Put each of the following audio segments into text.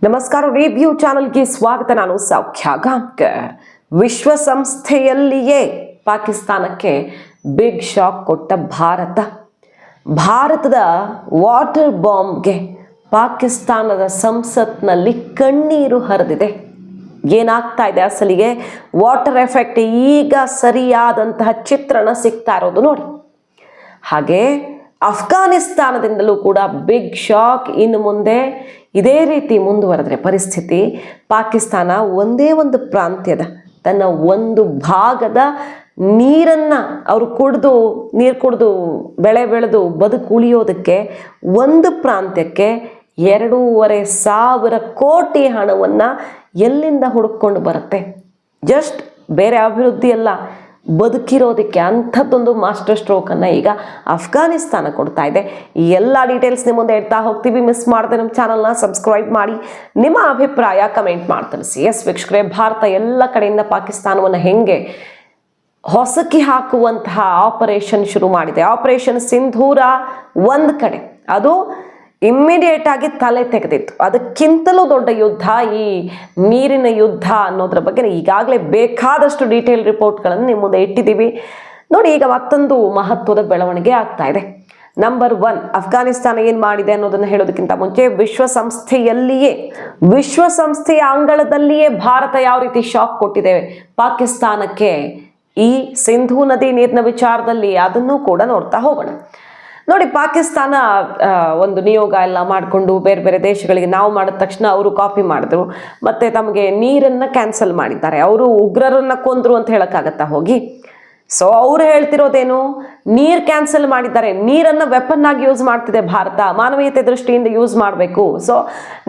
ನಮಸ್ಕಾರ, ರಿವ್ಯೂ ಚಾನಲ್ಗೆ ಸ್ವಾಗತ. ನಾನು ಸೌಖ್ಯ ಗಾಂವ್ಕರ್. ವಿಶ್ವಸಂಸ್ಥೆಯಲ್ಲಿಯೇ ಪಾಕಿಸ್ತಾನಕ್ಕೆ ಬಿಗ್ ಶಾಕ್ ಕೊಟ್ಟ ಭಾರತದ ವಾಟರ್ ಬಾಂಬ್ಗೆ ಪಾಕಿಸ್ತಾನದ ಸಂಸತ್ನಲ್ಲಿ ಕಣ್ಣೀರು ಹರಿದಿದೆ. ಏನಾಗ್ತಾ ಇದೆ ಅಸಲಿಗೆ? ವಾಟರ್ ಎಫೆಕ್ಟ್ ಈಗ ಸರಿಯಾದಂತಹ ಚಿತ್ರಣ ಸಿಗ್ತಾ ಇರೋದು ನೋಡಿ. ಹಾಗೆ ಅಫ್ಘಾನಿಸ್ತಾನದಿಂದಲೂ ಕೂಡ ಬಿಗ್ ಶಾಕ್. ಇನ್ನು ಮುಂದೆ ಇದೇ ರೀತಿ ಮುಂದುವರೆದ್ರೆ ಪರಿಸ್ಥಿತಿ, ಪಾಕಿಸ್ತಾನ ಒಂದೇ ಒಂದು ಪ್ರಾಂತ್ಯದ ತನ್ನ ಒಂದು ಭಾಗದ ನೀರನ್ನು ಅವರು ನೀರು ಕುಡಿದು ಬೆಳೆ ಬೆಳೆದು ಬದುಕುಳಿಯೋದಕ್ಕೆ ಒಂದು ಪ್ರಾಂತ್ಯಕ್ಕೆ 2,500 ಕೋಟಿ ಹಣವನ್ನು ಎಲ್ಲಿಂದ ಹುಡುಕೊಂಡು ಬರುತ್ತೆ? ಜಸ್ಟ್ ಬೇರೆ ಅಭಿವೃದ್ಧಿ ಅಲ್ಲ, ಬದುಕಿರೋದಕ್ಕೆ ಅಂಥದ್ದೊಂದು ಮಾಸ್ಟರ್ ಸ್ಟ್ರೋಕನ್ನು ಈಗ ಅಫ್ಘಾನಿಸ್ತಾನ ಕೊಡ್ತಾ ಇದೆ. ಈ ಎಲ್ಲ ಡೀಟೇಲ್ಸ್ ನಿಮ್ಮ ಮುಂದೆ ಇಡ್ತಾ ಹೋಗ್ತೀವಿ. ಮಿಸ್ ಮಾಡದೆ ನಮ್ಮ ಚಾನಲ್ನ ಸಬ್ಸ್ಕ್ರೈಬ್ ಮಾಡಿ, ನಿಮ್ಮ ಅಭಿಪ್ರಾಯ ಕಮೆಂಟ್ ಮಾಡಿ ತಿಳಿಸಿ. ಎಸ್ ವೀಕ್ಷಕರೇ, ಭಾರತ ಎಲ್ಲ ಕಡೆಯಿಂದ ಪಾಕಿಸ್ತಾನವನ್ನು ಹೆಂಗೆ ಹೊಸಕಿ ಹಾಕುವಂತಹ ಆಪರೇಷನ್ ಶುರು ಮಾಡಿದೆ. ಆಪರೇಷನ್ ಸಿಂಧೂರ ಒಂದು ಕಡೆ, ಅದು ಇಮ್ಮಿಡಿಯೇಟ್ ಆಗಿ ತಲೆ ತೆಗೆದಿತ್ತು. ಅದಕ್ಕಿಂತಲೂ ದೊಡ್ಡ ಯುದ್ಧ ಈ ನೀರಿನ ಯುದ್ಧ ಅನ್ನೋದ್ರ ಬಗ್ಗೆ ಈಗಾಗಲೇ ಬೇಕಾದಷ್ಟು ಡೀಟೇಲ್ ರಿಪೋರ್ಟ್ಗಳನ್ನು ನಿಮ್ಮ ಮುಂದೆ ಇಟ್ಟಿದ್ದೀವಿ ನೋಡಿ. ಈಗ ಮತ್ತೊಂದು ಮಹತ್ವದ ಬೆಳವಣಿಗೆ ಆಗ್ತಾ ಇದೆ. ನಂಬರ್ 1, ಅಫ್ಘಾನಿಸ್ತಾನ ಏನು ಮಾಡಿದೆ ಅನ್ನೋದನ್ನು ಹೇಳೋದಕ್ಕಿಂತ ಮುಂಚೆ ವಿಶ್ವಸಂಸ್ಥೆಯ ಅಂಗಳದಲ್ಲಿಯೇ ಭಾರತ ಯಾವ ರೀತಿ ಶಾಕ್ ಕೊಟ್ಟಿದೆ ಪಾಕಿಸ್ತಾನಕ್ಕೆ ಈ ಸಿಂಧೂ ನದಿ ನೀರಿನ ವಿಚಾರದಲ್ಲಿ, ಅದನ್ನು ಕೂಡ ನೋಡ್ತಾ ಹೋಗೋಣ. ನೋಡಿ, ಪಾಕಿಸ್ತಾನ ಒಂದು ನಿಯೋಗ ಎಲ್ಲ ಮಾಡಿಕೊಂಡು ಬೇರೆ ಬೇರೆ ದೇಶಗಳಿಗೆ ನಾವು ಮಾಡಿದ ತಕ್ಷಣ ಅವರು ಕಾಪಿ ಮಾಡಿದ್ರು, ಮತ್ತು ತಮಗೆ ನೀರನ್ನು ಕ್ಯಾನ್ಸಲ್ ಮಾಡಿದ್ದಾರೆ. ಅವರು ಉಗ್ರರನ್ನು ಕೊಂದರು ಅಂತ ಹೇಳೋಕ್ಕಾಗತ್ತಾ ಹೋಗಿ? ಸೊ ಅವರು ಹೇಳ್ತಿರೋದೇನು? ನೀರು ಕ್ಯಾನ್ಸಲ್ ಮಾಡಿದ್ದಾರೆ, ನೀರನ್ನು ವೆಪನ್ ಆಗಿ ಯೂಸ್ ಮಾಡ್ತಿದೆ ಭಾರತ, ಮಾನವೀಯತೆ ದೃಷ್ಟಿಯಿಂದ ಯೂಸ್ ಮಾಡಬೇಕು, ಸೊ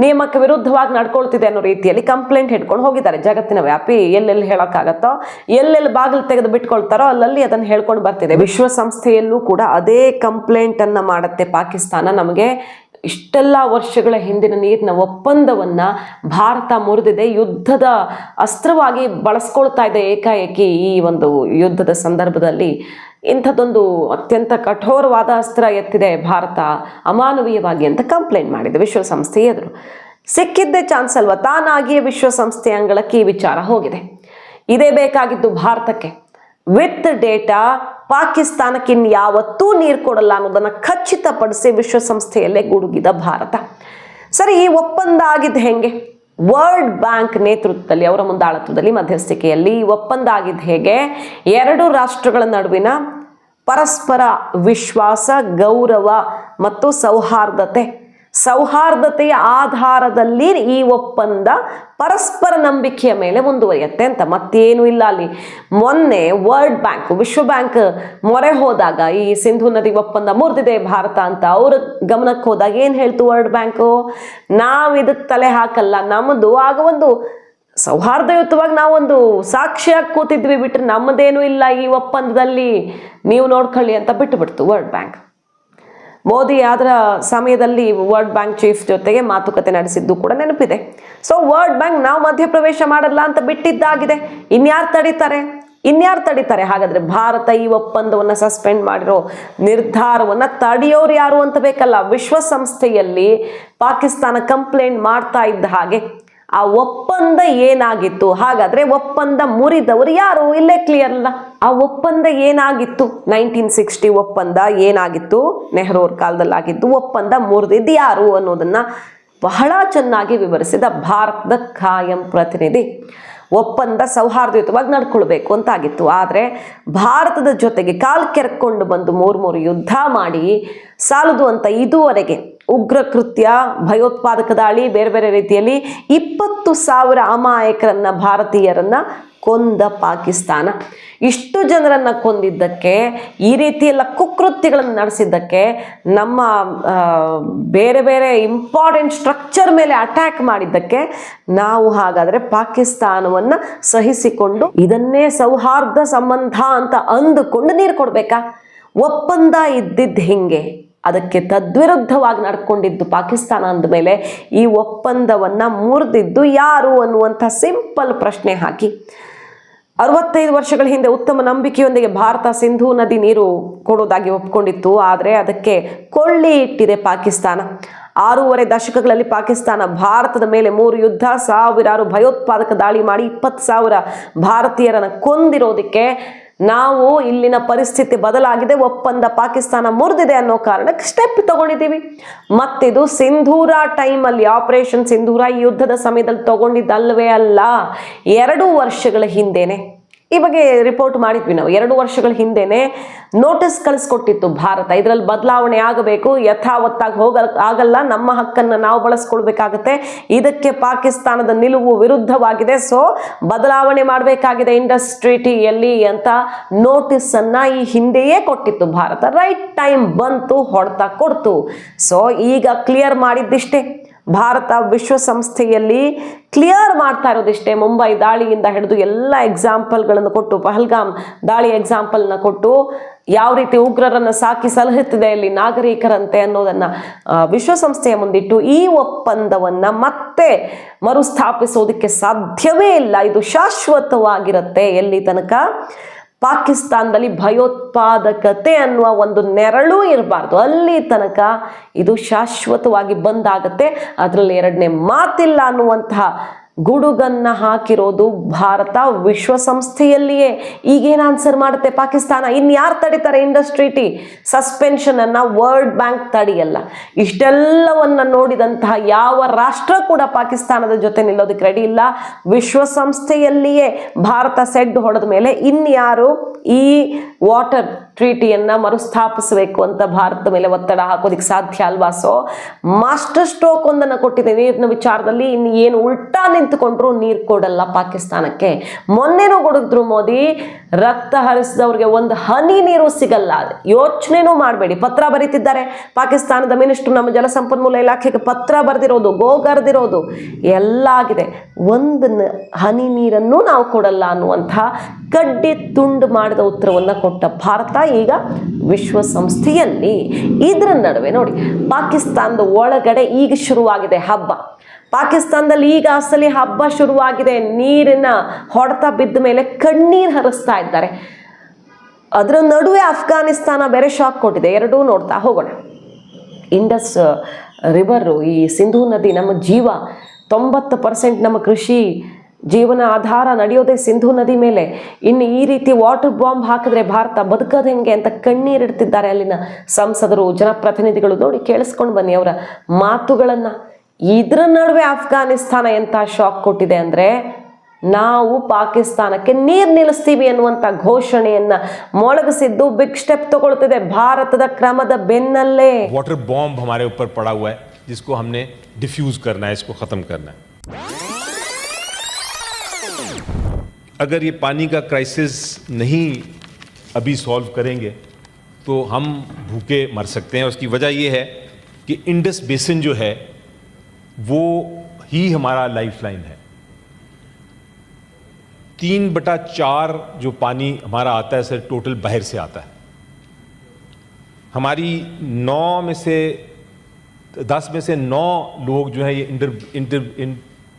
ನಿಯಮಕ್ಕೆ ವಿರುದ್ಧವಾಗಿ ನಡ್ಕೊಳ್ತಿದೆ ಅನ್ನೋ ರೀತಿಯಲ್ಲಿ ಕಂಪ್ಲೇಂಟ್ ಹಿಡ್ಕೊಂಡು ಹೋಗಿದ್ದಾರೆ. ಜಗತ್ತಿನ ವ್ಯಾಪಿ ಎಲ್ಲೆಲ್ಲಿ ಹೇಳೋಕ್ಕಾಗತ್ತೋ, ಎಲ್ಲೆಲ್ಲಿ ಬಾಗಿಲು ತೆಗೆದು ಬಿಟ್ಕೊಳ್ತಾರೋ ಅಲ್ಲಲ್ಲಿ ಅದನ್ನು ಹೇಳ್ಕೊಂಡು ಬರ್ತಿದೆ. ವಿಶ್ವಸಂಸ್ಥೆಯಲ್ಲೂ ಕೂಡ ಅದೇ ಕಂಪ್ಲೇಂಟನ್ನು ಮಾಡುತ್ತೆ ಪಾಕಿಸ್ತಾನ. ನಮಗೆ ಇಷ್ಟೆಲ್ಲ ವರ್ಷಗಳ ಹಿಂದಿನ ನೀರಿನ ಒಪ್ಪಂದವನ್ನು ಭಾರತ ಮುರಿದಿದೆ, ಯುದ್ಧದ ಅಸ್ತ್ರವಾಗಿ ಬಳಸ್ಕೊಳ್ತಾ ಇದೆ ಏಕಾಏಕಿ. ಈ ಒಂದು ಯುದ್ಧದ ಸಂದರ್ಭದಲ್ಲಿ ಇಂಥದ್ದೊಂದು ಅತ್ಯಂತ ಕಠೋರವಾದ ಅಸ್ತ್ರ ಎತ್ತಿದೆ ಭಾರತ ಅಮಾನವೀಯವಾಗಿ ಅಂತ ಕಂಪ್ಲೇಂಟ್ ಮಾಡಿದೆ ವಿಶ್ವಸಂಸ್ಥೆ ಎದುರು. ಸಿಕ್ಕಿದ್ದೇ ಚಾನ್ಸ್ ಅಲ್ವಾ, ತಾನಾಗಿಯೇ ವಿಶ್ವಸಂಸ್ಥೆ ಅಂಗಳಕ್ಕೆ ಈ ವಿಚಾರ ಹೋಗಿದೆ. ಇದೇ ಬೇಕಾಗಿದ್ದು ಭಾರತಕ್ಕೆ. ವಿತ್ ಡೇಟಾ ಪಾಕಿಸ್ತಾನಕ್ಕೆ ಇನ್ಯಾವತ್ತೂ ನೀರು ಕೊಡಲ್ಲ ಅನ್ನೋದನ್ನು ಖಚಿತಪಡಿಸಿ ವಿಶ್ವಸಂಸ್ಥೆಯಲ್ಲೇ ಗುಡುಗಿದ ಭಾರತ. ಸರಿ, ಈ ಒಪ್ಪಂದ ಆಗಿದ್ದು ಹೆಂಗೆ? ವರ್ಲ್ಡ್ ಬ್ಯಾಂಕ್ ನೇತೃತ್ವದಲ್ಲಿ, ಅವರ ಮುಂದಾಳತ್ವದಲ್ಲಿ ಮಧ್ಯಸ್ಥಿಕೆಯಲ್ಲಿ ಈ ಒಪ್ಪಂದ ಆಗಿದ್ದು ಹೇಗೆ? 2 ರಾಷ್ಟ್ರಗಳ ನಡುವಿನ ಪರಸ್ಪರ ವಿಶ್ವಾಸ, ಗೌರವ ಮತ್ತು ಸೌಹಾರ್ದತೆಯ ಆಧಾರದಲ್ಲಿ ಈ ಒಪ್ಪಂದ ಪರಸ್ಪರ ನಂಬಿಕೆಯ ಮೇಲೆ ಮುಂದುವರಿಯುತ್ತೆ ಅಂತ, ಮತ್ತೇನು ಇಲ್ಲ ಅಲ್ಲಿ. ಮೊನ್ನೆ ವರ್ಲ್ಡ್ ಬ್ಯಾಂಕ್, ವಿಶ್ವ ಬ್ಯಾಂಕ್ ಮೊರೆ ಹೋದಾಗ ಈ ಸಿಂಧೂ ನದಿ ಒಪ್ಪಂದ ಮುರಿದಿದೆ ಭಾರತ ಅಂತ ಅವ್ರ ಗಮನಕ್ಕೆ ಹೋದಾಗ ಏನು ಹೇಳ್ತು ವರ್ಲ್ಡ್ ಬ್ಯಾಂಕು? ನಾವು ಇದಕ್ಕೆ ತಲೆ ಹಾಕಲ್ಲ, ನಮ್ಮದು ಆಗ ಒಂದು ಸೌಹಾರ್ದಯುತವಾಗಿ ನಾವೊಂದು ಸಾಕ್ಷಿಯಾಗಿ ಕೂತಿದ್ವಿ, ಬಿಟ್ಟರೆ ನಮ್ಮದೇನೂ ಇಲ್ಲ ಈ ಒಪ್ಪಂದದಲ್ಲಿ, ನೀವು ನೋಡ್ಕೊಳ್ಳಿ ಅಂತ ಬಿಟ್ಟುಬಿಡ್ತು ವರ್ಲ್ಡ್ ಬ್ಯಾಂಕ್. ಮೋದಿ ಅದರ ಸಮಯದಲ್ಲಿ ವರ್ಲ್ಡ್ ಬ್ಯಾಂಕ್ ಚೀಫ್ ಜೊತೆಗೆ ಮಾತುಕತೆ ನಡೆಸಿದ್ದು ಕೂಡ ನೆನಪಿದೆ. ಸೊ ವರ್ಲ್ಡ್ ಬ್ಯಾಂಕ್ ನಾವು ಮಧ್ಯಪ್ರವೇಶ ಮಾಡಲ್ಲ ಅಂತ ಬಿಟ್ಟಿದ್ದಾಗಿದೆ. ಇನ್ಯಾರು ತಡೀತಾರೆ? ಹಾಗಾದ್ರೆ ಭಾರತ ಈ ಒಪ್ಪಂದವನ್ನು ಸಸ್ಪೆಂಡ್ ಮಾಡಿರೋ ನಿರ್ಧಾರವನ್ನು ತಡೆಯೋರು ಯಾರು ಅಂತ ಬೇಕಲ್ಲ. ವಿಶ್ವಸಂಸ್ಥೆಯಲ್ಲಿ ಪಾಕಿಸ್ತಾನ ಕಂಪ್ಲೇಂಟ್ ಮಾಡ್ತಾ ಇದ್ದ ಹಾಗೆ ಆ ಒಪ್ಪಂದ ಏನಾಗಿತ್ತು? ಹಾಗಾದ್ರೆ ಒಪ್ಪಂದ ಮುರಿದವರು ಯಾರು? ಇಲ್ಲೇ ಕ್ಲಿಯರ್ ಅಲ್ಲ. ಆ ಒಪ್ಪಂದ ಏನಾಗಿತ್ತು? 1960 ಒಪ್ಪಂದ ಏನಾಗಿತ್ತು? ನೆಹರು ಅವ್ರ ಕಾಲದಲ್ಲಿ ಆಗಿದ್ದು. ಒಪ್ಪಂದ ಮುರಿದಿದ್ದು ಯಾರು ಅನ್ನೋದನ್ನ ಬಹಳ ಚೆನ್ನಾಗಿ ವಿವರಿಸಿದ ಭಾರತದ ಖಾಯಂ ಪ್ರತಿನಿಧಿ. ಒಪ್ಪಂದ ಸೌಹಾರ್ದಯುತವಾಗಿ ನಡ್ಕೊಳ್ಬೇಕು ಅಂತಾಗಿತ್ತು. ಆದರೆ ಭಾರತದ ಜೊತೆಗೆ ಕಾಲು ಕೆರ್ಕೊಂಡು ಬಂದು 3 ಯುದ್ಧ ಮಾಡಿ ಸಾಲದು ಅಂತ ಇದುವರೆಗೆ ಉಗ್ರ ಕೃತ್ಯ, ಭಯೋತ್ಪಾದಕ ದಾಳಿ, ಬೇರೆ ಬೇರೆ ರೀತಿಯಲ್ಲಿ 20,000 ಅಮಾಯಕರನ್ನ, ಭಾರತೀಯರನ್ನ ಕೊಂದ ಪಾಕಿಸ್ತಾನ. ಇಷ್ಟು ಜನರನ್ನು ಕೊಂದಿದ್ದಕ್ಕೆ, ಈ ರೀತಿಯೆಲ್ಲ ಕುಕೃತ್ಯಗಳನ್ನು ನಡೆಸಿದ್ದಕ್ಕೆ, ನಮ್ಮ ಬೇರೆ ಬೇರೆ ಇಂಪಾರ್ಟೆಂಟ್ ಸ್ಟ್ರಕ್ಚರ್ ಮೇಲೆ ಅಟ್ಯಾಕ್ ಮಾಡಿದ್ದಕ್ಕೆ ನಾವು ಹಾಗಾದರೆ ಪಾಕಿಸ್ತಾನವನ್ನು ಸಹಿಸಿಕೊಂಡು ಇದನ್ನೇ ಸೌಹಾರ್ದ ಸಂಬಂಧ ಅಂತ ಅಂದುಕೊಂಡು ನೀರು ಕೊಡಬೇಕಾ? ಒಪ್ಪಂದ ಇದ್ದಿದ್ದು ಹಿಂಗೆ, ಅದಕ್ಕೆ ತದ್ವಿರುದ್ಧವಾಗಿ ನಡ್ಕೊಂಡಿದ್ದು ಪಾಕಿಸ್ತಾನ ಅಂದಮೇಲೆ ಈ ಒಪ್ಪಂದವನ್ನು ಮುರಿದಿದ್ದು ಯಾರು ಅನ್ನುವಂಥ ಸಿಂಪಲ್ ಪ್ರಶ್ನೆ ಹಾಕಿ 65 ವರ್ಷಗಳ ಹಿಂದೆ ಉತ್ತಮ ನಂಬಿಕೆಯೊಂದಿಗೆ ಭಾರತ ಸಿಂಧೂ ನದಿ ನೀರು ಕೊಡೋದಾಗಿ ಒಪ್ಕೊಂಡಿತ್ತು. ಆದರೆ ಅದಕ್ಕೆ ಕೊಳ್ಳಿ ಇಟ್ಟಿದೆ ಪಾಕಿಸ್ತಾನ. 6.5 ದಶಕಗಳಲ್ಲಿ ಪಾಕಿಸ್ತಾನ ಭಾರತದ ಮೇಲೆ 3 ಯುದ್ಧ, ಸಾವಿರಾರು ಭಯೋತ್ಪಾದಕ ದಾಳಿ ಮಾಡಿ 20,000 ಭಾರತೀಯರನ್ನು ಕೊಂದಿರೋದಕ್ಕೆ ನಾವು ಇಲ್ಲಿನ ಪರಿಸ್ಥಿತಿ ಬದಲಾಗಿದೆ, ಒಪ್ಪಂದ ಪಾಕಿಸ್ತಾನ ಮುರಿದಿದೆ ಅನ್ನೋ ಕಾರಣಕ್ಕೆ ಸ್ಟೆಪ್ ತಗೊಂಡಿದ್ದೀವಿ. ಮತ್ತಿದು ಸಿಂಧೂರ ಟೈಮಲ್ಲಿ, ಆಪರೇಷನ್ ಸಿಂಧೂರ ಈ ಯುದ್ಧದ ಸಮಯದಲ್ಲಿ ತಗೊಂಡಿದ್ದಲ್ವೇ ಅಲ್ಲ, 2 ವರ್ಷಗಳ ಹಿಂದೆನೆ ಈ ಬಗ್ಗೆ ರಿಪೋರ್ಟ್ ಮಾಡಿದ್ವಿ ನಾವು. 2 ವರ್ಷಗಳ ಹಿಂದೆನೆ ನೋಟಿಸ್ ಕಳಿಸ್ಕೊಟ್ಟಿತ್ತು ಭಾರತ, ಇದರಲ್ಲಿ ಬದಲಾವಣೆ ಆಗಬೇಕು, ಯಥಾವತ್ತಾಗಿ ಆಗಲ್ಲ, ನಮ್ಮ ಹಕ್ಕನ್ನು ನಾವು ಬಳಸ್ಕೊಳ್ಬೇಕಾಗತ್ತೆ, ಇದಕ್ಕೆ ಪಾಕಿಸ್ತಾನದ ನಿಲುವು ವಿರುದ್ಧವಾಗಿದೆ, ಸೊ ಬದಲಾವಣೆ ಮಾಡಬೇಕಾಗಿದೆ ಇಂಡಸ್ ಟ್ರೀಟಿಯಲ್ಲಿ ಅಂತ ನೋಟಿಸ್ ಅನ್ನ ಈ ಹಿಂದೆಯೇ ಕೊಟ್ಟಿತ್ತು ಭಾರತ. ರೈಟ್ ಟೈಮ್ ಬಂತು, ಹೊಡೆತ ಕೊಡ್ತು. ಸೊ ಈಗ ಕ್ಲಿಯರ್ ಮಾಡಿದ್ದಿಷ್ಟೇ, ಭಾರತ ವಿಶ್ವಸಂಸ್ಥೆಯಲ್ಲಿ ಕ್ಲಿಯರ್ ಮಾಡ್ತಾ ಇರೋದಿಷ್ಟೇ. ಮುಂಬೈ ದಾಳಿಯಿಂದ ಹಿಡಿದು ಎಲ್ಲ ಎಕ್ಸಾಂಪಲ್ಗಳನ್ನು ಕೊಟ್ಟು, ಪಹಲ್ಗಾಮ್ ದಾಳಿ ಎಕ್ಸಾಂಪಲ್ನ ಕೊಟ್ಟು, ಯಾವ ರೀತಿ ಉಗ್ರರನ್ನು ಸಾಕಿ ಸಲಹುತ್ತಿದೆ ಇಲ್ಲಿ ನಾಗರಿಕರಂತೆ ಅನ್ನೋದನ್ನು ವಿಶ್ವಸಂಸ್ಥೆಯ ಮುಂದಿಟ್ಟು ಈ ಒಪ್ಪಂದವನ್ನು ಮತ್ತೆ ಮರುಸ್ಥಾಪಿಸೋದಕ್ಕೆ ಸಾಧ್ಯವೇ ಇಲ್ಲ, ಇದು ಶಾಶ್ವತವಾಗಿರುತ್ತೆ ಎಲ್ಲಿ ತನಕ ಪಾಕಿಸ್ತಾನದಲ್ಲಿ ಭಯೋತ್ಪಾದಕತೆ ಅನ್ನುವ ಒಂದು ನೆರಳು ಇರಬಾರ್ದು, ಅಲ್ಲಿ ತನಕ ಇದು ಶಾಶ್ವತವಾಗಿ ಬಂದಾಗತ್ತೆ. ಅದರಲ್ಲಿ 2ನೇ ಮಾತಿಲ್ಲ ಅನ್ನುವಂತಹ ಗುಡುಗನ್ನ ಹಾಕಿರೋದು ಭಾರತ ವಿಶ್ವಸಂಸ್ಥೆಯಲ್ಲಿಯೇ. ಈಗೇನು ಆನ್ಸರ್ ಮಾಡುತ್ತೆ ಪಾಕಿಸ್ತಾನ? ಇನ್ಯಾರು ತಡೀತಾರೆ ಇಂಡಸ್ ಟ್ರೀಟಿ ಸಸ್ಪೆನ್ಷನ್ ಅನ್ನ? ವರ್ಲ್ಡ್ ಬ್ಯಾಂಕ್ ತಡೆಯಲ್ಲ. ಇಷ್ಟೆಲ್ಲವನ್ನ ನೋಡಿದಂತಹ ಯಾವ ರಾಷ್ಟ್ರ ಕೂಡ ಪಾಕಿಸ್ತಾನದ ಜೊತೆ ನಿಲ್ಲೋದಕ್ಕೆ ರೆಡಿ ಇಲ್ಲ. ವಿಶ್ವಸಂಸ್ಥೆಯಲ್ಲಿಯೇ ಭಾರತ ಸೆಡ್ ಹೊಡೆದ ಮೇಲೆ ಇನ್ಯಾರು ಈ ವಾಟರ್ ಟ್ರೀಟಿಯನ್ನು ಮರುಸ್ಥಾಪಿಸಬೇಕು ಅಂತ ಭಾರತದ ಮೇಲೆ ಒತ್ತಡ ಹಾಕೋದಿಕ್ಕೆ ಸಾಧ್ಯ ಅಲ್ವಾ? ಸೊ ಮಾಸ್ಟರ್ ಸ್ಟ್ರೋಕ್ ಒಂದನ್ನು ಕೊಟ್ಟಿದೆ ನೀರಿನ ವಿಚಾರದಲ್ಲಿ. ಇನ್ನು ಏನು ಉಲ್ಟಾ ನಿಂತುಕೊಂಡ್ರು ನೀರು ಕೊಡಲ್ಲ ಪಾಕಿಸ್ತಾನಕ್ಕೆ. ಮೊನ್ನೆನೂ ಕೊಡಿದ್ರು ಮೋದಿ, ರಕ್ತ ಹರಿಸಿದವ್ರಿಗೆ ಒಂದು ಹನಿ ನೀರು ಸಿಗಲ್ಲ, ಯೋಚನೆನೂ ಮಾಡಬೇಡಿ. ಪತ್ರ ಬರೀತಿದ್ದಾರೆ ಪಾಕಿಸ್ತಾನದ ಮಿನಿಸ್ಟ್ರು, ನಮ್ಮ ಜಲಸಂಪನ್ಮೂಲ ಇಲಾಖೆಗೆ ಪತ್ರ ಬರೆದಿರೋದು, ಗೋಗರ್ದಿರೋದು ಎಲ್ಲ ಆಗಿದೆ. ಒಂದು ಹನಿ ನೀರನ್ನು ನಾವು ಕೊಡಲ್ಲ ಅನ್ನುವಂತಹ ಕಡ್ಡಿ ತುಂಡು ಮಾಡಿದ ಉತ್ತರವನ್ನು ಕೊಟ್ಟ ಭಾರತ ಈಗ ವಿಶ್ವಸಂಸ್ಥೆಯಲ್ಲಿ. ಇದರ ನಡುವೆ ನೋಡಿ, ಪಾಕಿಸ್ತಾನದ ಒಳಗಡೆ ಈಗ ಶುರುವಾಗಿದೆ ಹಬ್ಬ. ಪಾಕಿಸ್ತಾನದಲ್ಲಿ ಈಗ ಅಸಲಿ ಹಬ್ಬ ಶುರುವಾಗಿದೆ. ನೀರಿನ ಹೊಡೆತ ಬಿದ್ದ ಮೇಲೆ ಕಣ್ಣೀರು ಹರಿಸ್ತಾ ಇದ್ದಾರೆ. ಅದರ ನಡುವೆ ಅಫ್ಘಾನಿಸ್ತಾನ ಬೇರೆ ಶಾಕ್ ಕೊಟ್ಟಿದೆ. ಎರಡೂ ನೋಡ್ತಾ ಹೋಗೋಣ. ಇಂಡಸ್ ರಿವರು, ಈ ಸಿಂಧೂ ನದಿ ನಮ್ಮ ಜೀವ, 90% ನಮ್ಮ ಕೃಷಿ ಜೀವನ ಆಧಾರ ನಡೆಯೋದೇ ಸಿಂಧೂ ನದಿ ಮೇಲೆ. ಇನ್ನು ಈ ರೀತಿ ವಾಟರ್ ಬಾಂಬ್ ಹಾಕಿದ್ರೆ ಭಾರತ ಬದುಕೋದು ಹೆಂಗೆ ಅಂತ ಕಣ್ಣೀರಿಡ್ತಿದ್ದಾರೆ ಅಲ್ಲಿನ ಸಂಸದರು, ಜನಪ್ರತಿನಿಧಿಗಳು. ನೋಡಿ, ಕೇಳಿಸ್ಕೊಂಡು ಬನ್ನಿ ಅವರ ಮಾತುಗಳನ್ನು. ಇದರ ನಡುವೆ ಅಫ್ಘಾನಿಸ್ತಾನ ಎಂಥ ಶಾಕ್ ಕೊಟ್ಟಿದೆ ಅಂದರೆ, ನಾವು ಪಾಕಿಸ್ತಾನಕ್ಕೆ ನೀರು ನಿಲ್ಲಿಸ್ತೀವಿ ಅನ್ನುವಂಥ ಘೋಷಣೆಯನ್ನ ಮೊಳಗಿಸಿದ್ದು ಬಿಗ್ ಸ್ಟೆಪ್ ತಗೊಳ್ತಿದೆ ಭಾರತದ ಕ್ರಮದ ಬೆನ್ನಲ್ಲೇ. ವಾಟರ್ ಬಾಂಬ್ हमारे ऊपर पड़ा हुआ है, जिसको हमने डिफ्यूज करना है, इसको खत्म करना है. अगर ये पानी का क्राइसिस नहीं अभी सॉल्व करेंगे तो हम भूखे मर सकते हैं. उसकी वजह ये है कि इंडस बेसिन जो है वो ही हमारा लाइफलाइन है. 3/4 जो पानी हमारा आता है सर, टोटल बाहर से आता है. हमारी 9 में से 10 में से 9 लोग जो है ये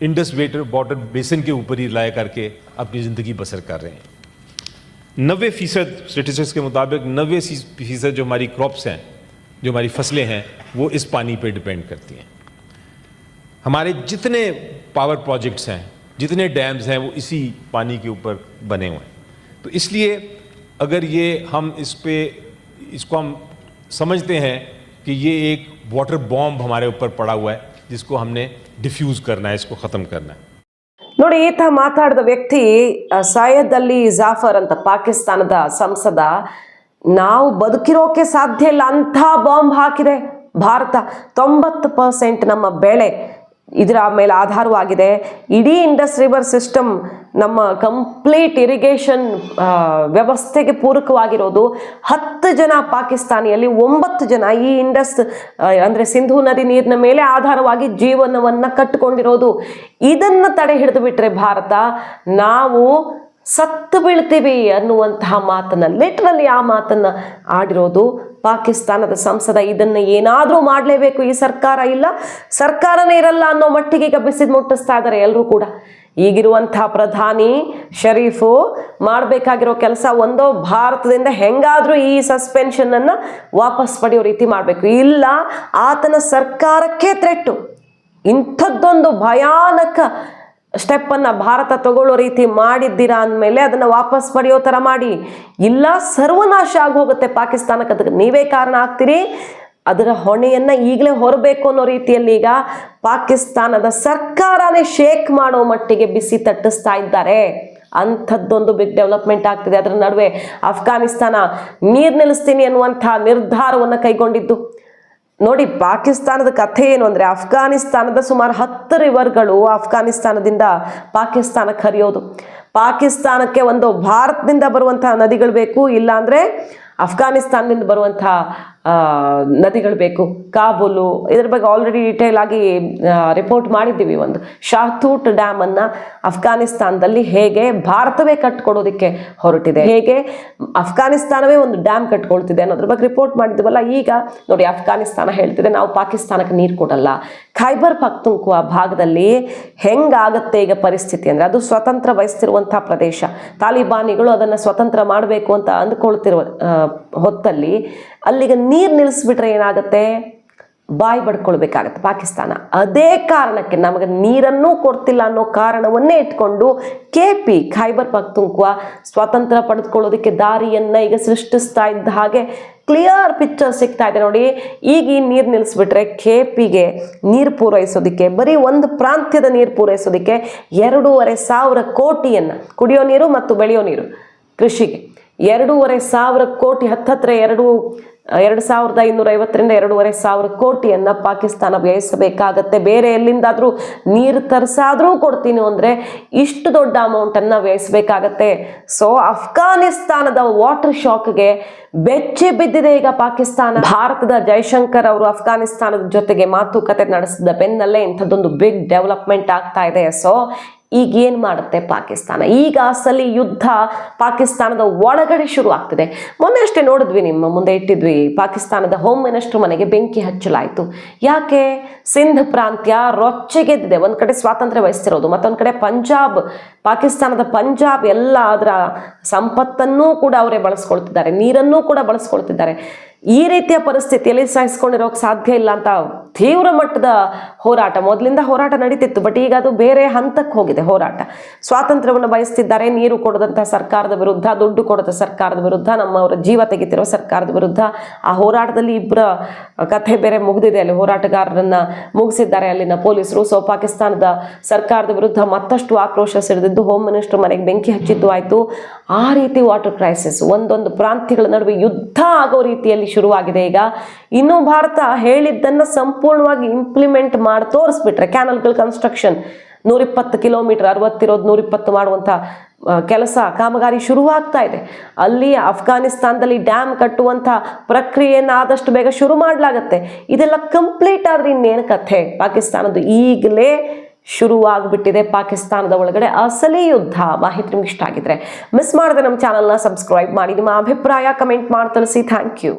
इंडस वाटर बेसिन के ऊपर ही लाया करके अपनी ज़िंदगी बसर कर रहे हैं. 90% स्टेटिस्टिक्स के मुताबिक 90% जो हमारी क्रॉप्स हैं, जो हमारी फसलें हैं, वो इस पानी पे डिपेंड करती हैं. हमारे जितने पावर प्रोजेक्ट्स हैं, जितने डैम्स हैं, वो इसी पानी के ऊपर बने हुए हैं. तो इसलिए अगर ये हम इसको हम समझते हैं कि ये एक वाटर बॉम्ब हमारे ऊपर पड़ा हुआ है, जिसको हमने डिफ्यूज करना है, इसको ख़त्म करना है. ನೋಡಿ, ಈತ ಮಾತಾಡಿದ ವ್ಯಕ್ತಿ ಸೈಯದ್ ಅಲಿ ಜಾಫರ್ ಅಂತ, ಪಾಕಿಸ್ತಾನದ ಸಂಸದ. ನಾವು ಬದುಕಿರೋಕೆ ಸಾಧ್ಯ ಇಲ್ಲ ಅಂಥ ಬಾಂಬ್ ಹಾಕಿದೆ ಭಾರತ. 90% ನಮ್ಮ ಬೆಳೆ ಇದರ ಮೇಲೆ ಆಧಾರವಾಗಿದೆ. ಇಡೀ ಇಂಡಸ್ ರಿವರ್ ಸಿಸ್ಟಮ್ ನಮ್ಮ ಕಂಪ್ಲೀಟ್ ಇರಿಗೇಷನ್ ವ್ಯವಸ್ಥೆಗೆ ಪೂರಕವಾಗಿರೋದು. 10 ಜನ ಪಾಕಿಸ್ತಾನಿಯಲ್ಲಿ 9 ಜನ ಈ ಇಂಡಸ್ ಅಂದರೆ ಸಿಂಧೂ ನದಿ ನೀರಿನ ಮೇಲೆ ಆಧಾರವಾಗಿ ಜೀವನವನ್ನು ಕಟ್ಟಿಕೊಂಡಿರೋದು. ಇದನ್ನು ತಡೆ ಹಿಡಿದು ಬಿಟ್ಟರೆ ಭಾರತ, ನಾವು ಸತ್ತು ಬೀಳ್ತೀವಿ ಅನ್ನುವಂತಹ ಮಾತನ್ನ, ಲಿಟ್ರಲಿ ಆ ಮಾತನ್ನು ಆಡಿರೋದು ಪಾಕಿಸ್ತಾನದ ಸಂಸದ. ಇದನ್ನು ಏನಾದರೂ ಮಾಡಲೇಬೇಕು ಈ ಸರ್ಕಾರ, ಇಲ್ಲ ಸರ್ಕಾರನೇ ಇರಲ್ಲ ಅನ್ನೋ ಮಟ್ಟಿಗೆ ಈಗ ಬಿಸಿದು ಮುಟ್ಟಿಸ್ತಾ ಇದ್ದಾರೆ ಎಲ್ಲರೂ ಕೂಡ. ಈಗಿರುವಂತಹ ಪ್ರಧಾನಿ ಶರೀಫು ಮಾಡಬೇಕಾಗಿರೋ ಕೆಲಸ ಒಂದೋ ಭಾರತದಿಂದ ಹೆಂಗಾದ್ರೂ ಈ ಸಸ್ಪೆನ್ಷನ್ ಅನ್ನ ವಾಪಸ್ ಪಡೆಯೋ ರೀತಿ ಮಾಡಬೇಕು, ಇಲ್ಲ ಆತನ ಸರ್ಕಾರಕ್ಕೆ ಥ್ರೆಟ್ಟು. ಇಂಥದ್ದೊಂದು ಭಯಾನಕ ಸ್ಟೆಪ್ಪನ್ನು ಭಾರತ ತಗೊಳ್ಳೋ ರೀತಿ ಮಾಡಿದ್ದೀರಾ ಅಂದಮೇಲೆ ಅದನ್ನು ವಾಪಸ್ ಪಡೆಯೋ ಥರ ಮಾಡಿ, ಇಲ್ಲ ಸರ್ವನಾಶ ಆಗೋಗುತ್ತೆ ಪಾಕಿಸ್ತಾನಕ್ಕೆ, ಅದಕ್ಕೆ ನೀವೇ ಕಾರಣ ಆಗ್ತೀರಿ, ಅದರ ಹೊಣೆಯನ್ನು ಈಗಲೇ ಹೊರಬೇಕು ಅನ್ನೋ ರೀತಿಯಲ್ಲಿ ಈಗ ಪಾಕಿಸ್ತಾನದ ಸರ್ಕಾರನೇ ಶೇಕ್ ಮಾಡೋ ಮಟ್ಟಿಗೆ ಬಿಸಿ ತಟ್ಟಿಸ್ತಾ ಇದ್ದಾರೆ. ಅಂಥದ್ದೊಂದು ಬಿಗ್ ಡೆವಲಪ್ಮೆಂಟ್ ಆಗ್ತಿದೆ. ಅದರ ನಡುವೆ ಅಫ್ಘಾನಿಸ್ತಾನ ನೀರು ನಿಲ್ಲಿಸ್ತೀನಿ ಅನ್ನುವಂಥ ನಿರ್ಧಾರವನ್ನು ಕೈಗೊಂಡಿದ್ದು. ನೋಡಿ, ಪಾಕಿಸ್ತಾನದ ಕಥೆ ಏನು ಅಂದರೆ, ಅಫ್ಘಾನಿಸ್ತಾನದ ಸುಮಾರು 10 ರಿವರ್ಗಳು ಅಫ್ಘಾನಿಸ್ತಾನದಿಂದ ಪಾಕಿಸ್ತಾನಕ್ಕೆ ಹರಿಯೋದು. ಪಾಕಿಸ್ತಾನಕ್ಕೆ ಒಂದು ಭಾರತದಿಂದ ಬರುವಂತಹ ನದಿಗಳು ಬೇಕು, ಇಲ್ಲಾಂದರೆ ಅಫ್ಘಾನಿಸ್ತಾನದಿಂದ ಬರುವಂಥ ನದಿಗಳು ಬೇಕು. ಕಾಬೂಲು, ಇದ್ರ ಬಗ್ಗೆ ಆಲ್ರೆಡಿ ಡೀಟೇಲ್ ಆಗಿ ರಿಪೋರ್ಟ್ ಮಾಡಿದ್ದೀವಿ. ಒಂದು ಶಾಹ್ತೂಟ್ ಡ್ಯಾಮ್ ಅನ್ನು ಅಫ್ಘಾನಿಸ್ತಾನದಲ್ಲಿ ಹೇಗೆ ಭಾರತವೇ ಕಟ್ಕೊಡೋದಕ್ಕೆ ಹೊರಟಿದೆ, ಹೇಗೆ ಅಫ್ಘಾನಿಸ್ತಾನವೇ ಒಂದು ಡ್ಯಾಮ್ ಕಟ್ಕೊಳ್ತಿದೆ ಅನ್ನೋದ್ರ ಬಗ್ಗೆ ರಿಪೋರ್ಟ್ ಮಾಡಿದ್ದೀವಲ್ಲ. ಈಗ ನೋಡಿ, ಅಫ್ಘಾನಿಸ್ತಾನ ಹೇಳ್ತಿದೆ ನಾವು ಪಾಕಿಸ್ತಾನಕ್ಕೆ ನೀರು ಕೊಡಲ್ಲ. ಖೈಬರ್ ಪಖ್ತೂನ್ಖ್ವಾ ಭಾಗದಲ್ಲಿ ಹೆಂಗಾಗತ್ತೆ ಈಗ ಪರಿಸ್ಥಿತಿ ಅಂದರೆ, ಅದು ಸ್ವತಂತ್ರ ಬಯಸ್ತಿರುವಂಥ ಪ್ರದೇಶ. ತಾಲಿಬಾನಿಗಳು ಅದನ್ನು ಸ್ವತಂತ್ರ ಮಾಡಬೇಕು ಅಂತ ಅಂದ್ಕೊಳ್ತಿರುವ ಹೊತ್ತಲ್ಲಿ ಅಲ್ಲಿಗೆ ನೀರು ನಿಲ್ಲಿಸ್ಬಿಟ್ರೆ ಏನಾಗುತ್ತೆ, ಬಾಯಿ ಬಡ್ಕೊಳ್ಬೇಕಾಗತ್ತೆ ಪಾಕಿಸ್ತಾನ. ಅದೇ ಕಾರಣಕ್ಕೆ ನಮಗೆ ನೀರನ್ನೂ ಕೊಡ್ತಿಲ್ಲ ಅನ್ನೋ ಕಾರಣವನ್ನೇ ಇಟ್ಕೊಂಡು KP ಖೈಬರ್ ಪಖ್ತೂನ್ಖ್ವಾ ಸ್ವಾತಂತ್ರ್ಯ ಪಡೆದುಕೊಳ್ಳೋದಕ್ಕೆ ದಾರಿಯನ್ನು ಈಗ ಸೃಷ್ಟಿಸ್ತಾ ಇದ್ದ ಹಾಗೆ ಕ್ಲಿಯರ್ ಪಿಕ್ಚರ್ ಸಿಗ್ತಾ ಇದೆ ನೋಡಿ. ಈಗ ಈ ನೀರು ನಿಲ್ಲಿಸ್ಬಿಟ್ರೆ KPಗೆ ನೀರು ಪೂರೈಸೋದಕ್ಕೆ, ಬರೀ ಒಂದು ಪ್ರಾಂತ್ಯದ ನೀರು ಪೂರೈಸೋದಕ್ಕೆ 2,500 ಕೋಟಿಯನ್ನು, ಕುಡಿಯೋ ನೀರು ಮತ್ತು ಬೆಳೆಯೋ ನೀರು ಕೃಷಿಗೆ 2,500 ಕೋಟಿ, ಹತ್ತತ್ರ 2,250ರಿಂದ 2,500 ಕೋಟಿಯನ್ನು ಪಾಕಿಸ್ತಾನ ವ್ಯಯಿಸಬೇಕಾಗತ್ತೆ. ಬೇರೆ ಎಲ್ಲಿಂದಾದರೂ ನೀರು ತರಿಸಾದರೂ ಕೊಡ್ತೀನಿ ಅಂದರೆ ಇಷ್ಟು ದೊಡ್ಡ ಅಮೌಂಟನ್ನು ವ್ಯಯಿಸಬೇಕಾಗತ್ತೆ. ಸೊ ಅಫ್ಘಾನಿಸ್ತಾನದ ವಾಟರ್ ಶಾಕ್ಗೆ ಬೆಚ್ಚಿ ಬಿದ್ದಿದೆ ಈಗ ಪಾಕಿಸ್ತಾನ. ಭಾರತದ ಜೈಶಂಕರ್ ಅವರು ಅಫ್ಘಾನಿಸ್ತಾನದ ಜೊತೆಗೆ ಮಾತುಕತೆ ನಡೆಸಿದ ಬೆನ್ನಲ್ಲೇ ಇಂಥದ್ದೊಂದು ಬಿಗ್ ಡೆವಲಪ್ಮೆಂಟ್ ಆಗ್ತಾ ಇದೆ. ಸೊ ಈಗ ಏನು ಮಾಡುತ್ತೆ ಪಾಕಿಸ್ತಾನ? ಈಗ ಅಸಲಿ ಯುದ್ಧ ಪಾಕಿಸ್ತಾನದ ಒಳಗಡೆ ಶುರು ಆಗ್ತಿದೆ. ಮೊನ್ನೆ ಅಷ್ಟೇ ನೋಡಿದ್ವಿ, ನಿಮ್ಮ ಮುಂದೆ ಇಟ್ಟಿದ್ವಿ, ಪಾಕಿಸ್ತಾನದ ಹೋಮ್ ಮಿನಿಸ್ಟರ್ ಮನೆಗೆ ಬೆಂಕಿ ಹಚ್ಚಲಾಯಿತು. ಯಾಕೆ? ಸಿಂಧ್ ಪ್ರಾಂತ್ಯ ರೊಚ್ಚೆಗೆದ್ದಿದೆ. ಒಂದು ಕಡೆ ಸ್ವಾತಂತ್ರ್ಯ ವಹಿಸ್ತಿರೋದು, ಮತ್ತೊಂದು ಕಡೆ ಪಂಜಾಬ್, ಪಾಕಿಸ್ತಾನದ ಪಂಜಾಬ್ ಎಲ್ಲ ಅದರ ಸಂಪತ್ತನ್ನೂ ಕೂಡ ಅವರೇ ಬಳಸ್ಕೊಳ್ತಿದ್ದಾರೆ, ನೀರನ್ನೂ ಕೂಡ ಬಳಸ್ಕೊಳ್ತಿದ್ದಾರೆ. ಈ ರೀತಿಯ ಪರಿಸ್ಥಿತಿಯಲ್ಲಿ ಸಹಿಸ್ಕೊಂಡಿರೋಕೆ ಸಾಧ್ಯ ಇಲ್ಲ ಅಂತ ತೀವ್ರ ಮಟ್ಟದ ಹೋರಾಟ, ಮೊದಲಿಂದ ಹೋರಾಟ ನಡೀತಿತ್ತು, ಬಟ್ ಈಗ ಅದು ಬೇರೆ ಹಂತಕ್ಕೆ ಹೋಗಿದೆ ಹೋರಾಟ. ಸ್ವಾತಂತ್ರ್ಯವನ್ನು ಬಯಸ್ತಿದ್ದಾರೆ, ನೀರು ಕೊಡದಂಥ ಸರ್ಕಾರದ ವಿರುದ್ಧ, ದುಡ್ಡು ಕೊಡದ ಸರ್ಕಾರದ ವಿರುದ್ಧ, ನಮ್ಮವರ ಜೀವ ತೆಗಿತಿರೋ ಸರ್ಕಾರದ ವಿರುದ್ಧ. ಆ ಹೋರಾಟದಲ್ಲಿ ಇಬ್ಬರ ಕಥೆ ಬೇರೆ ಮುಗಿದಿದೆ, ಅಲ್ಲಿ ಹೋರಾಟಗಾರರನ್ನ ಮುಗಿಸಿದ್ದಾರೆ ಅಲ್ಲಿನ ಪೊಲೀಸರು. ಸೊ ಪಾಕಿಸ್ತಾನದ ಸರ್ಕಾರದ ವಿರುದ್ಧ ಮತ್ತಷ್ಟು ಆಕ್ರೋಶ ಸಿಡಿದಿದ್ದು, ಹೋಮ್ ಮಿನಿಸ್ಟರ್ ಮನೆಗೆ ಬೆಂಕಿ ಹಚ್ಚಿದ್ದು ಆಯಿತು. ಆ ರೀತಿ ವಾಟರ್ ಕ್ರೈಸಿಸ್, ಒಂದೊಂದು ಪ್ರಾಂತ್ಯಗಳ ನಡುವೆ ಯುದ್ಧ ಆಗೋ ರೀತಿಯಲ್ಲಿ ಶುರುವಾಗಿದೆ ಈಗ. ಇನ್ನು ಭಾರತ ಹೇಳಿದ್ದನ್ನು ಸಂಪೂರ್ಣವಾಗಿ ಇಂಪ್ಲಿಮೆಂಟ್ ಮಾಡಿ ತೋರಿಸ್ಬಿಟ್ರೆ, ಕ್ಯಾನಲ್ಗಳ ಕನ್ಸ್ಟ್ರಕ್ಷನ್ 120 ಕಿಲೋಮೀಟರ್, 60 ಇರೋದು 120 ಮಾಡುವಂಥ ಕೆಲಸ ಕಾಮಗಾರಿ ಶುರುವಾಗ್ತಾ ಇದೆ. ಅಲ್ಲಿ ಅಫ್ಘಾನಿಸ್ತಾನದಲ್ಲಿ ಡ್ಯಾಮ್ ಕಟ್ಟುವಂಥ ಪ್ರಕ್ರಿಯೆಯನ್ನು ಆದಷ್ಟು ಬೇಗ ಶುರು ಮಾಡಲಾಗತ್ತೆ. ಇದೆಲ್ಲ ಕಂಪ್ಲೀಟ್ ಆದರೆ ಇನ್ನೇನು ಕಥೆ? ಪಾಕಿಸ್ತಾನದ್ದು ಈಗಲೇ ಶುರುವಾಗ್ಬಿಟ್ಟಿದೆ. ಪಾಕಿಸ್ತಾನದ ಒಳಗಡೆ ಅಸಲಿ ಯುದ್ಧ. ಮಾಹಿತಿ ನಿಮ್ಗೆ ಇಷ್ಟ ಆಗಿದ್ರೆ ಮಿಸ್ ಮಾಡದೆ ನಮ್ಮ ಚಾನಲ್ನ ಸಬ್ಸ್ಕ್ರೈಬ್ ಮಾಡಿ, ನಿಮ್ಮ ಅಭಿಪ್ರಾಯ ಕಮೆಂಟ್ ಮಾಡಿ ತಿಳಿಸಿ. Thank you.